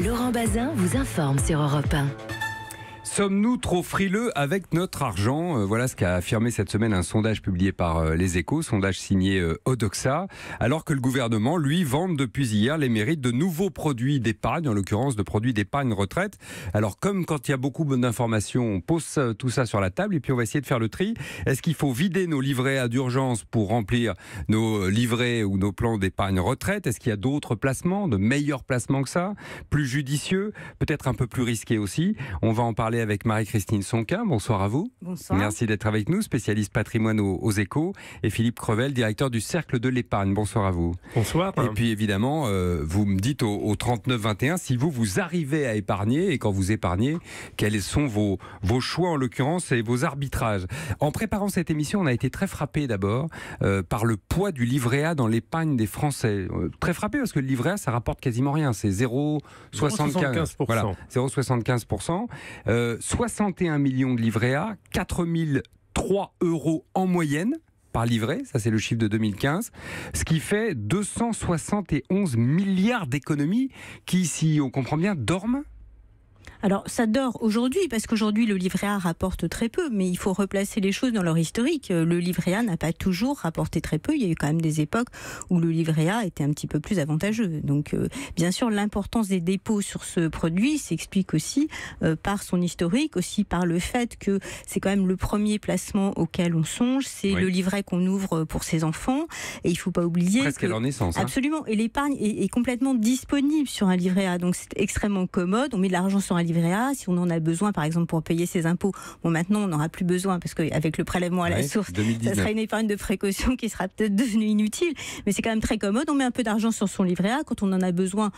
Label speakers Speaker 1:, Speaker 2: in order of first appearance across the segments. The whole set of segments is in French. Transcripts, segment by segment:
Speaker 1: Laurent Bazin vous informe sur Europe 1.
Speaker 2: Sommes-nous trop frileux avec notre argent? Voilà ce qu'a affirmé cette semaine un sondage publié par Les Échos, sondage signé Odoxa, alors que le gouvernement, lui, vante depuis hier les mérites de nouveaux produits d'épargne, en l'occurrence de produits d'épargne retraite. Alors comme quand il y a beaucoup d'informations, on pose tout ça sur la table et puis on va essayer de faire le tri. Est-ce qu'il faut vider nos livrets A d'urgence pour remplir nos livrets ou nos plans d'épargne retraite? Est-ce qu'il y a d'autres placements, de meilleurs placements que ça, plus judicieux, peut-être un peu plus risqués aussi? On va en parler avec Marie-Christine Sonquin. Bonsoir à vous.
Speaker 3: Bonsoir.
Speaker 2: Merci d'être avec nous, spécialiste patrimoine aux Échos, et Philippe Crevel, directeur du Cercle de l'Épargne. Bonsoir à vous.
Speaker 4: Bonsoir.
Speaker 2: Et puis évidemment, vous me dites au 39-21 si vous arrivez à épargner, et quand vous épargnez, quels sont vos choix en l'occurrence et vos arbitrages. En préparant cette émission, on a été très frappé d'abord par le poids du livret A dans l'épargne des Français. Très frappé parce que le livret A, ça rapporte quasiment rien. C'est 0,75%. Voilà, 0,75%. 61 millions de livrets A, 4003 € en moyenne par livret, ça c'est le chiffre de 2015, ce qui fait 271 milliards d'économies qui, si on comprend bien, dorment.
Speaker 3: Alors ça dort aujourd'hui parce qu'aujourd'hui le livret A rapporte très peu, mais il faut replacer les choses dans leur historique. Le livret A n'a pas toujours rapporté très peu, il y a eu quand même des époques où le livret A était un petit peu plus avantageux. Donc bien sûr l'importance des dépôts sur ce produit s'explique aussi par son historique, aussi par le fait que c'est quand même le premier placement auquel on songe, c'est le livret qu'on ouvre pour ses enfants, et il ne faut pas oublier
Speaker 2: presque à leur naissance.
Speaker 3: Absolument, et l'épargne est complètement disponible sur un livret A, donc c'est extrêmement commode, on met de l'argent sur un livret A, si on en a besoin par exemple pour payer ses impôts, bon maintenant on n'aura plus besoin parce qu'avec le prélèvement à la source, 2019. Ça sera une épargne de précaution qui sera peut-être devenue inutile, mais c'est quand même très commode, on met un peu d'argent sur son livret A quand on en a besoin.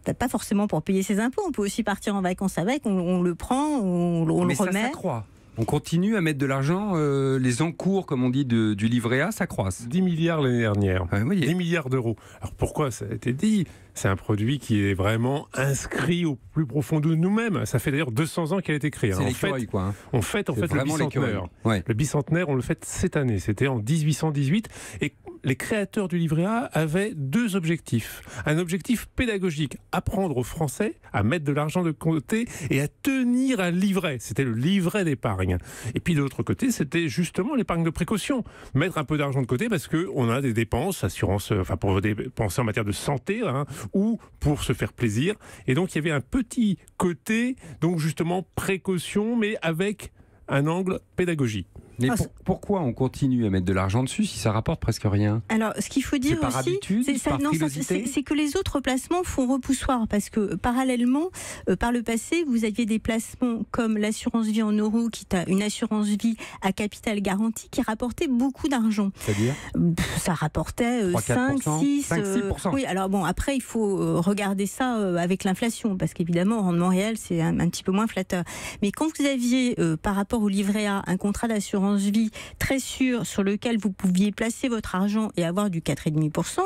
Speaker 3: Peut-être pas forcément pour payer ses impôts, on peut aussi partir en vacances avec, on le prend, on le remet.
Speaker 2: Ça s'accroît. On continue à mettre de l'argent, les encours, comme on dit, du livret A, ça croisse.
Speaker 4: 10 milliards l'année dernière,
Speaker 2: 10
Speaker 4: milliards d'euros. Alors pourquoi ça a été dit? C'est un produit qui est vraiment inscrit au plus profond de nous-mêmes. Ça fait d'ailleurs 200 ans qu'il a été créé.
Speaker 2: C'est l'écureuil, quoi.
Speaker 4: On fête le bicentenaire. Le bicentenaire, on le fête cette année. C'était en 1818. Et les créateurs du livret A avaient deux objectifs. Un objectif pédagogique, apprendre aux Français à mettre de l'argent de côté et à tenir un livret. C'était le livret d'épargne. Et puis de l'autre côté, c'était justement l'épargne de précaution. Mettre un peu d'argent de côté parce qu'on a des dépenses, assurance, pour dépenser en matière de santé, ou pour se faire plaisir. Et donc il y avait un petit côté, donc justement précaution, mais avec un angle pédagogique.
Speaker 2: Mais pourquoi on continue à mettre de l'argent dessus si ça rapporte presque rien?
Speaker 3: Alors, ce qu'il faut dire aussi, c'est que les autres placements font repoussoir, parce que parallèlement, par le passé, vous aviez des placements comme l'assurance vie en euros, qui est une assurance vie à capital garanti, qui rapportait beaucoup d'argent.
Speaker 2: C'est-à-dire
Speaker 3: ça rapportait 5-6%. Oui, alors bon, après, il faut regarder ça avec l'inflation, parce qu'évidemment, au rendement réel, c'est un petit peu moins flatteur. Mais quand vous aviez, par rapport au livret A, un contrat d'assurance vie très sûr sur lequel vous pouviez placer votre argent et avoir du 4,5%,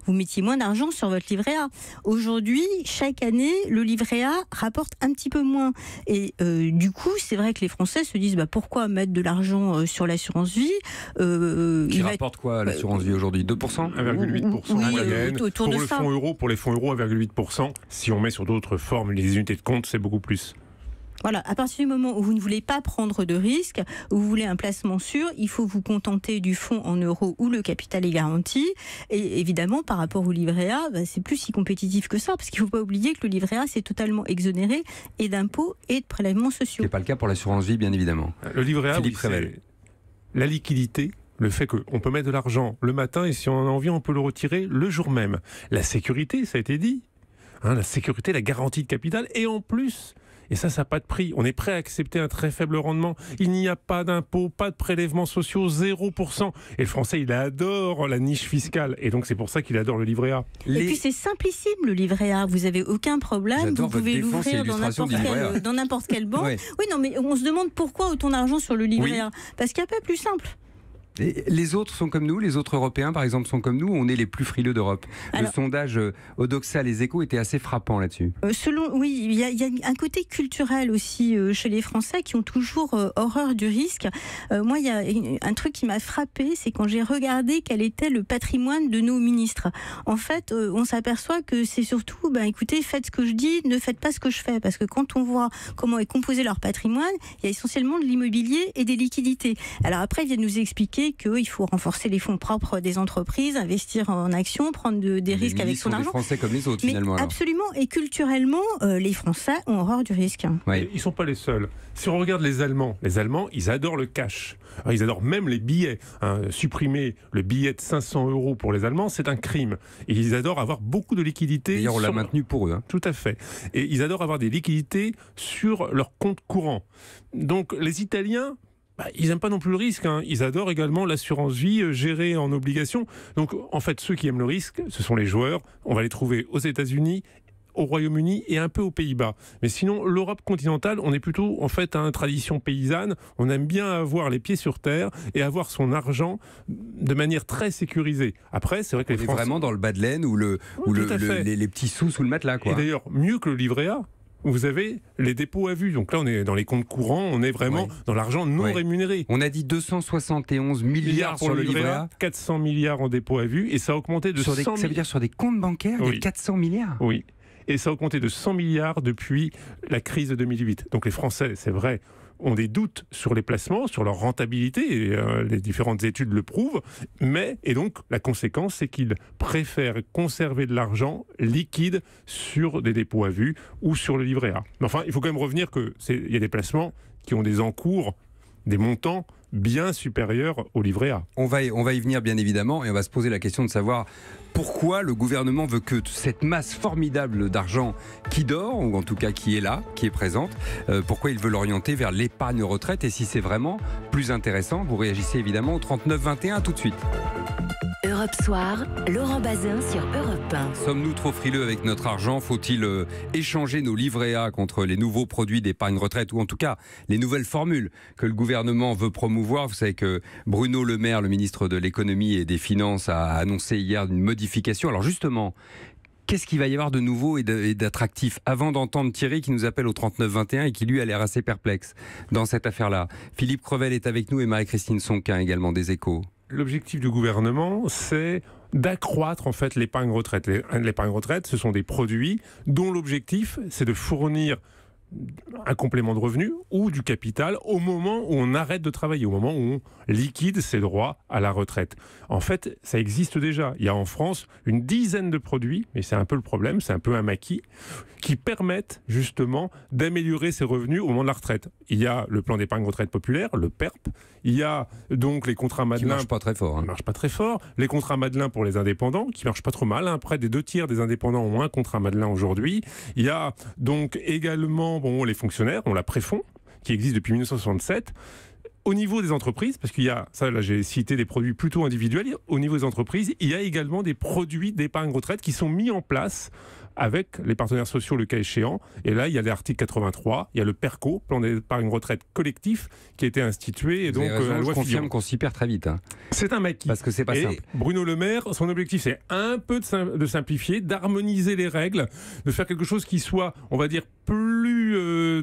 Speaker 3: vous mettiez moins d'argent sur votre livret A. Aujourd'hui, chaque année, le livret A rapporte un petit peu moins. Et du coup, c'est vrai que les Français se disent pourquoi mettre de l'argent sur l'assurance vie
Speaker 2: qui rapporte quoi l'assurance vie aujourd'hui? 2%?
Speaker 4: 1,8% en moyenne.
Speaker 3: Autour de ça.
Speaker 4: Pour les fonds euros, 1,8%. Si on met sur d'autres formes, les unités de compte, c'est beaucoup plus.
Speaker 3: Voilà, à partir du moment où vous ne voulez pas prendre de risques, où vous voulez un placement sûr, il faut vous contenter du fonds en euros où le capital est garanti. Et évidemment, par rapport au livret A, c'est plus si compétitif que ça, parce qu'il ne faut pas oublier que le livret A, c'est totalement exonéré et d'impôts et de prélèvements sociaux.
Speaker 2: Ce n'est pas le cas pour l'assurance vie, bien évidemment.
Speaker 4: Le livret A, c'est la liquidité. Le fait qu'on peut mettre de l'argent le matin et si on en a envie, on peut le retirer le jour même. La sécurité, ça a été dit. La sécurité, la garantie de capital. Et en plus, et ça n'a pas de prix. On est prêt à accepter un très faible rendement. Il n'y a pas d'impôts, pas de prélèvements sociaux, 0%. Et le Français, il adore la niche fiscale. Et donc, c'est pour ça qu'il adore le livret A.
Speaker 3: Et puis, c'est simplissime, le livret A. Vous n'avez aucun problème. Vous pouvez l'ouvrir dans n'importe quelle banque. Oui, non, mais on se demande pourquoi autant d'argent sur le livret A. Parce qu'il n'y a pas plus simple.
Speaker 2: Et les autres sont comme nous, les autres Européens par exemple sont comme nous, on est les plus frileux d'Europe. Le sondage Odoxa Les Échos était assez frappant là-dessus.
Speaker 3: Oui, il y a un côté culturel aussi chez les Français qui ont toujours horreur du risque. Moi, il y a un truc qui m'a frappé, c'est quand j'ai regardé quel était le patrimoine de nos ministres. En fait, on s'aperçoit que c'est surtout, écoutez, faites ce que je dis, ne faites pas ce que je fais. Parce que quand on voit comment est composé leur patrimoine, il y a essentiellement de l'immobilier et des liquidités. Alors après, ils viennent nous expliquer qu'il faut renforcer les fonds propres des entreprises, investir en actions, prendre des risques avec son argent.
Speaker 2: Les Français comme les autres, finalement.
Speaker 3: Absolument. Et culturellement, les Français ont horreur du risque.
Speaker 4: Ouais. Ils ne sont pas les seuls. Si on regarde les Allemands, ils adorent le cash. Alors, ils adorent même les billets. Supprimer le billet de 500 € pour les Allemands, c'est un crime. Et ils adorent avoir beaucoup de liquidités.
Speaker 2: D'ailleurs, on l'a maintenu pour eux.
Speaker 4: Tout à fait. Et ils adorent avoir des liquidités sur leur compte courant. Donc, les Italiens, ils n'aiment pas non plus le risque. Ils adorent également l'assurance vie gérée en obligation. Donc, en fait, ceux qui aiment le risque, ce sont les joueurs. On va les trouver aux États-Unis, au Royaume-Uni et un peu aux Pays-Bas. Mais sinon, l'Europe continentale, on est plutôt en fait à une tradition paysanne. On aime bien avoir les pieds sur terre et avoir son argent de manière très sécurisée. Après, c'est vrai que les Français...
Speaker 2: est vraiment dans le bas de laine ou les petits sous le matelas, quoi.
Speaker 4: Et d'ailleurs, mieux que le livret A, vous avez les dépôts à vue. Donc là, on est dans les comptes courants, on est vraiment dans l'argent non rémunéré.
Speaker 2: On a dit 271 milliards sur le livret A.
Speaker 4: 400 milliards en dépôts à vue et ça a augmenté de 100 milliards.
Speaker 2: Ça veut dire sur des comptes bancaires, il y a 400 milliards.
Speaker 4: Oui. Et ça a augmenté de 100 milliards depuis la crise de 2008. Donc les Français, c'est vrai, ont des doutes sur les placements, sur leur rentabilité, et les différentes études le prouvent, et donc la conséquence, c'est qu'ils préfèrent conserver de l'argent liquide sur des dépôts à vue ou sur le livret A. Mais enfin, il faut quand même revenir qu'il y a des placements qui ont des encours, des montants bien supérieurs au livret A.
Speaker 2: On va y venir bien évidemment, et on va se poser la question de savoir pourquoi le gouvernement veut que cette masse formidable d'argent qui dort, ou en tout cas qui est là, qui est présente, pourquoi il veut l'orienter vers l'épargne retraite, et si c'est vraiment plus intéressant. Vous réagissez évidemment au 39-21 tout de suite.
Speaker 1: Europe Soir, Laurent Bazin sur Europe 1.
Speaker 2: Sommes-nous trop frileux avec notre argent? Faut-il échanger nos livrets A contre les nouveaux produits d'épargne retraite, ou en tout cas les nouvelles formules que le gouvernement veut promouvoir? Vous savez que Bruno Le Maire, le ministre de l'économie et des finances, a annoncé hier une modification. Alors justement, qu'est-ce qu'il va y avoir de nouveau et d'attractif? Avant d'entendre Thierry qui nous appelle au 39-21 et qui lui a l'air assez perplexe dans cette affaire-là. Philippe Crevel est avec nous et Marie-Christine Sonquin également des Échos.
Speaker 4: L'objectif du gouvernement, c'est d'accroître en fait l'épargne retraite. L'épargne retraite, ce sont des produits dont l'objectif, c'est de fournir un complément de revenu ou du capital au moment où on arrête de travailler, au moment où on liquide ses droits à la retraite. En fait, ça existe déjà. Il y a en France une dizaine de produits, mais c'est un peu le problème, c'est un peu un maquis, qui permettent justement d'améliorer ses revenus au moment de la retraite. Il y a le plan d'épargne retraite populaire, le PERP. Il y a donc les contrats Madelin.
Speaker 2: Qui marchent pas très fort.
Speaker 4: Qui marchent pas très fort. Les contrats Madelin pour les indépendants, qui marchent pas trop mal. Près des 2/3 des indépendants ont un contrat Madelin aujourd'hui. Il y a donc également les fonctionnaires, on la Préfonds, qui existe depuis 1967. Au niveau des entreprises, parce qu'il y a, ça là j'ai cité des produits plutôt individuels, au niveau des entreprises, il y a également des produits d'épargne retraite qui sont mis en place avec les partenaires sociaux le cas échéant. Et là, il y a l'article 83, il y a le PERCO, plan d'épargne retraite collectif, qui a été institué. Et donc,
Speaker 2: la loi confirme qu'on s'y perd très vite.
Speaker 4: C'est un maquis.
Speaker 2: Parce que c'est pas simple.
Speaker 4: Bruno Le Maire, son objectif, c'est un peu de simplifier, d'harmoniser les règles, de faire quelque chose qui soit, on va dire, plus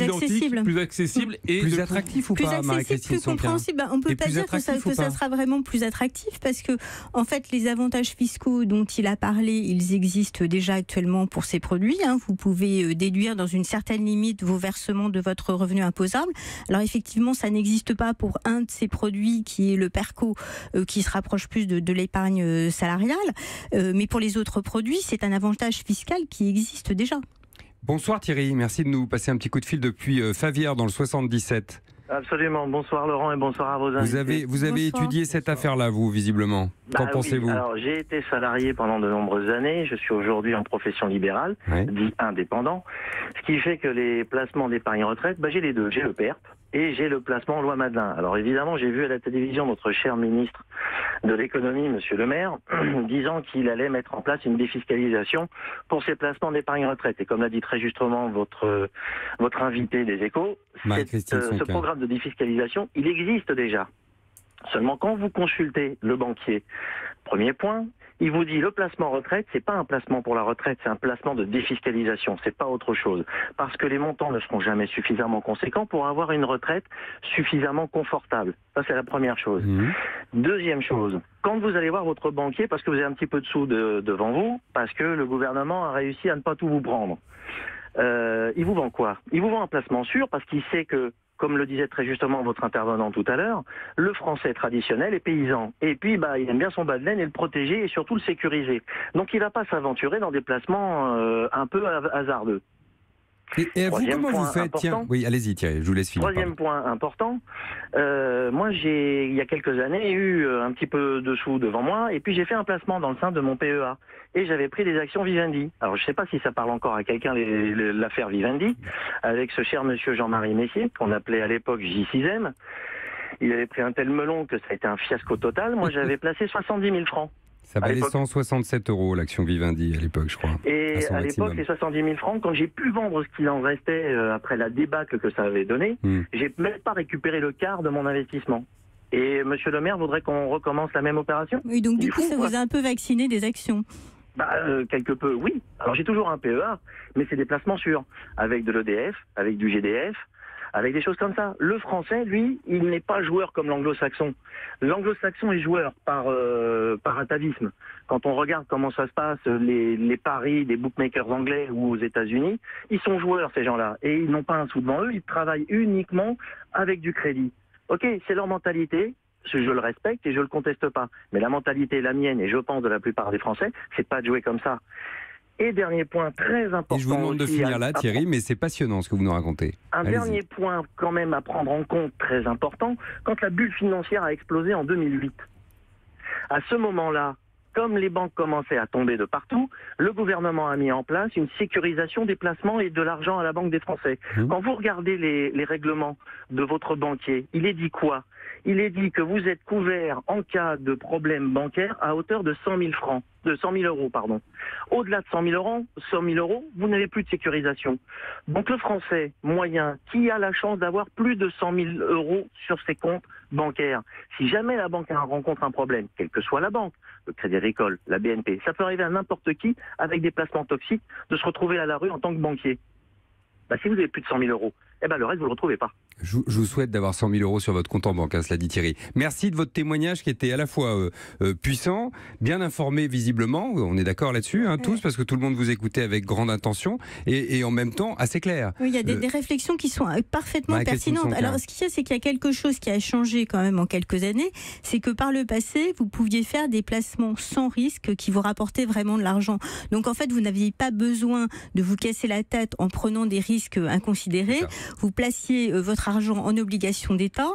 Speaker 3: accessible.
Speaker 4: Plus accessible et
Speaker 2: plus attractif ou pas,
Speaker 3: Marie-Christine, plus compréhensible. On peut pas dire que ça sera vraiment plus attractif parce que en fait les avantages fiscaux dont il a parlé, ils existent déjà actuellement pour ces produits. Vous pouvez déduire dans une certaine limite vos versements de votre revenu imposable. Alors effectivement, ça n'existe pas pour un de ces produits qui est le PERCO, qui se rapproche plus de l'épargne salariale. Mais pour les autres produits, c'est un avantage fiscal qui existe déjà.
Speaker 2: Bonsoir Thierry, merci de nous passer un petit coup de fil depuis Favières dans le 77.
Speaker 5: Absolument. Bonsoir Laurent et bonsoir à vos invités.
Speaker 2: Vous avez étudié cette affaire-là, vous, visiblement. Qu'en pensez-vous?
Speaker 5: Alors, j'ai été salarié pendant de nombreuses années. Je suis aujourd'hui en profession libérale, dit indépendant. Ce qui fait que les placements d'épargne retraite, j'ai les deux. J'ai le PERP et j'ai le placement loi Madelin. Alors évidemment, j'ai vu à la télévision notre cher ministre de l'économie, monsieur Le Maire, disant qu'il allait mettre en place une défiscalisation pour ces placements d'épargne retraite. Et comme l'a dit très justement votre invité des Échos, ce programme de défiscalisation, il existe déjà. Seulement quand vous consultez le banquier, premier point, il vous dit le placement retraite, c'est pas un placement pour la retraite, c'est un placement de défiscalisation, c'est pas autre chose. Parce que les montants ne seront jamais suffisamment conséquents pour avoir une retraite suffisamment confortable. Ça, c'est la première chose. Deuxième chose, quand vous allez voir votre banquier, parce que vous avez un petit peu de sous devant vous, parce que le gouvernement a réussi à ne pas tout vous prendre, il vous vend quoi? Il vous vend un placement sûr parce qu'il sait que, comme le disait très justement votre intervenant tout à l'heure, le français traditionnel est paysan. Et puis, il aime bien son bas de laine et le protéger et surtout le sécuriser. Donc, il ne va pas s'aventurer dans des placements un peu hasardeux.
Speaker 2: Et vous, comment vous faites? Tiens, oui, allez-y Thierry, je vous laisse finir.
Speaker 5: Troisième point important, moi j'ai, il y a quelques années, eu un petit peu de sous devant moi, et puis j'ai fait un placement dans le sein de mon PEA. Et j'avais pris des actions Vivendi. Alors je ne sais pas si ça parle encore à quelqu'un, l'affaire Vivendi, avec ce cher monsieur Jean-Marie Messier, qu'on appelait à l'époque J6M. Il avait pris un tel melon que ça a été un fiasco total. Moi j'avais placé 70 000 francs.
Speaker 2: Ça valait 167 € l'action Vivendi à l'époque, je crois.
Speaker 5: Et à l'époque, les 70 000 francs, quand j'ai pu vendre ce qu'il en restait après la débâcle que ça avait donné, j'ai même pas récupéré le quart de mon investissement. Et monsieur le maire voudrait qu'on recommence la même opération.
Speaker 3: Oui, donc du coup, ça vous a un peu vacciné des actions.
Speaker 5: Quelque peu, oui. Alors j'ai toujours un PEA, mais c'est des placements sûrs, avec de l'EDF, avec du GDF, avec des choses comme ça. Le français, lui, il n'est pas joueur comme l'anglo-saxon. L'anglo-saxon est joueur par atavisme. Quand on regarde comment ça se passe, les paris des bookmakers anglais ou aux États-Unis, ils sont joueurs, ces gens-là. Et ils n'ont pas un sou devant eux, ils travaillent uniquement avec du crédit. Ok, c'est leur mentalité. Je le respecte et je le conteste pas. Mais la mentalité, la mienne, et je pense de la plupart des Français, c'est pas de jouer comme ça. Et dernier point très important.
Speaker 2: Et je vous demande de finir là, Thierry, mais c'est passionnant ce que vous nous racontez.
Speaker 5: Dernier point quand même à prendre en compte, très important, quand la bulle financière a explosé en 2008. À ce moment-là, comme les banques commençaient à tomber de partout, le gouvernement a mis en place une sécurisation des placements et de l'argent à la Banque des Français. Quand vous regardez les règlements de votre banquier, il est dit quoi? Il est dit que vous êtes couvert en cas de problème bancaire à hauteur de 100 000 francs. De 100 000 euros, pardon. Au-delà de 100 000 euros, vous n'avez plus de sécurisation. Donc le Français moyen qui a la chance d'avoir plus de 100 000 euros sur ses comptes bancaires, si jamais la banque rencontre un problème, quelle que soit la banque, le Crédit Agricole, la BNP, ça peut arriver à n'importe qui avec des placements toxiques de se retrouver à la rue en tant que banquier. Si vous avez plus de 100 000 euros, le reste, vous ne le retrouvez pas.
Speaker 2: Je vous souhaite d'avoir 100 000 € sur votre compte en banque, cela dit Thierry. Merci de votre témoignage qui était à la fois puissant, bien informé visiblement, on est d'accord là-dessus, tous, parce que tout le monde vous écoutait avec grande intention, et en même temps assez clair.
Speaker 3: Oui, il y a des réflexions qui sont parfaitement pertinentes. Alors ce qu'il y a, c'est qu'il y a quelque chose qui a changé quand même en quelques années, c'est que par le passé, vous pouviez faire des placements sans risque qui vous rapportaient vraiment de l'argent. Donc en fait, vous n'aviez pas besoin de vous casser la tête en prenant des risques inconsidérés. Vous placiez votre argent en obligations d'État,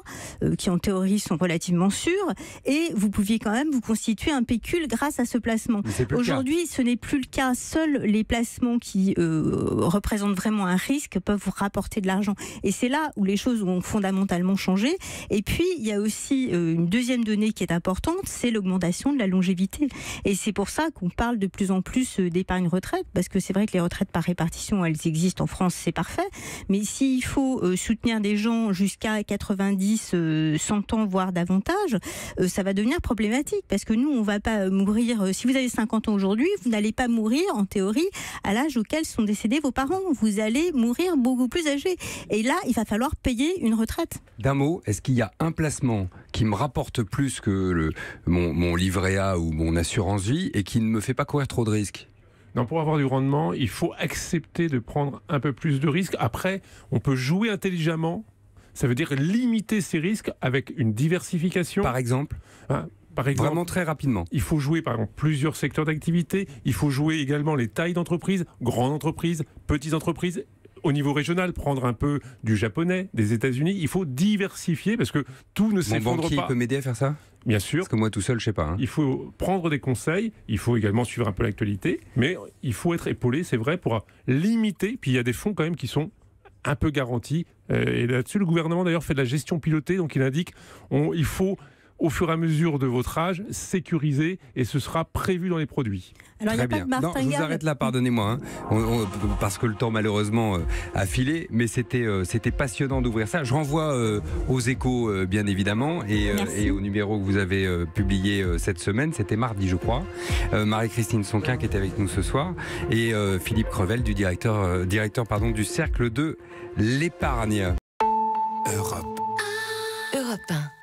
Speaker 3: qui en théorie sont relativement sûres, et vous pouviez quand même vous constituer un pécule grâce à ce placement. Aujourd'hui, ce n'est plus le cas. Seuls les placements qui représentent vraiment un risque peuvent vous rapporter de l'argent. Et c'est là où les choses ont fondamentalement changé. Et puis, il y a aussi une deuxième donnée qui est importante, c'est l'augmentation de la longévité. Et c'est pour ça qu'on parle de plus en plus d'épargne retraite, parce que c'est vrai que les retraites par répartition, elles existent en France, c'est parfait. Mais s'il faut soutenir des gens jusqu'à 90, 100 ans, voire davantage, ça va devenir problématique. Parce que nous, on ne va pas mourir... Si vous avez 50 ans aujourd'hui, vous n'allez pas mourir, en théorie, à l'âge auquel sont décédés vos parents. Vous allez mourir beaucoup plus âgé. Et là, il va falloir payer une retraite.
Speaker 2: D'un mot, est-ce qu'il y a un placement qui me rapporte plus que mon livret A ou mon assurance vie et qui ne me fait pas courir trop de risques?
Speaker 4: Non, pour avoir du rendement, il faut accepter de prendre un peu plus de risques. Après, on peut jouer intelligemment. Ça veut dire limiter ses risques avec une diversification.
Speaker 2: Par exemple, vraiment très rapidement.
Speaker 4: Il faut jouer par exemple plusieurs secteurs d'activité. Il faut jouer également les tailles d'entreprises, grandes entreprises, petites entreprises. Au niveau régional, prendre un peu du japonais, des États-Unis. Il faut diversifier parce que tout ne s'effondre pas.
Speaker 2: Mon banquier peut m'aider à faire ça ?
Speaker 4: Bien sûr.
Speaker 2: Parce que moi tout seul, je sais pas.
Speaker 4: Il faut prendre des conseils, il faut également suivre un peu l'actualité, mais il faut être épaulé, c'est vrai, pour limiter. Puis il y a des fonds quand même qui sont un peu garantis. Et là-dessus, le gouvernement d'ailleurs fait de la gestion pilotée, donc il indique il faut au fur et à mesure de votre âge, sécurisé, et ce sera prévu dans les produits.
Speaker 3: Alors,
Speaker 2: Très bien. Non, je vous arrête là, pardonnez-moi, parce que le temps malheureusement a filé, mais c'était passionnant d'ouvrir ça. Je renvoie aux Échos, bien évidemment, et au numéro que vous avez publié cette semaine, c'était mardi, je crois. Marie-Christine Sonquin qui était avec nous ce soir, et Philippe Crevel, du directeur du Cercle de l'Épargne.
Speaker 1: Europe 1.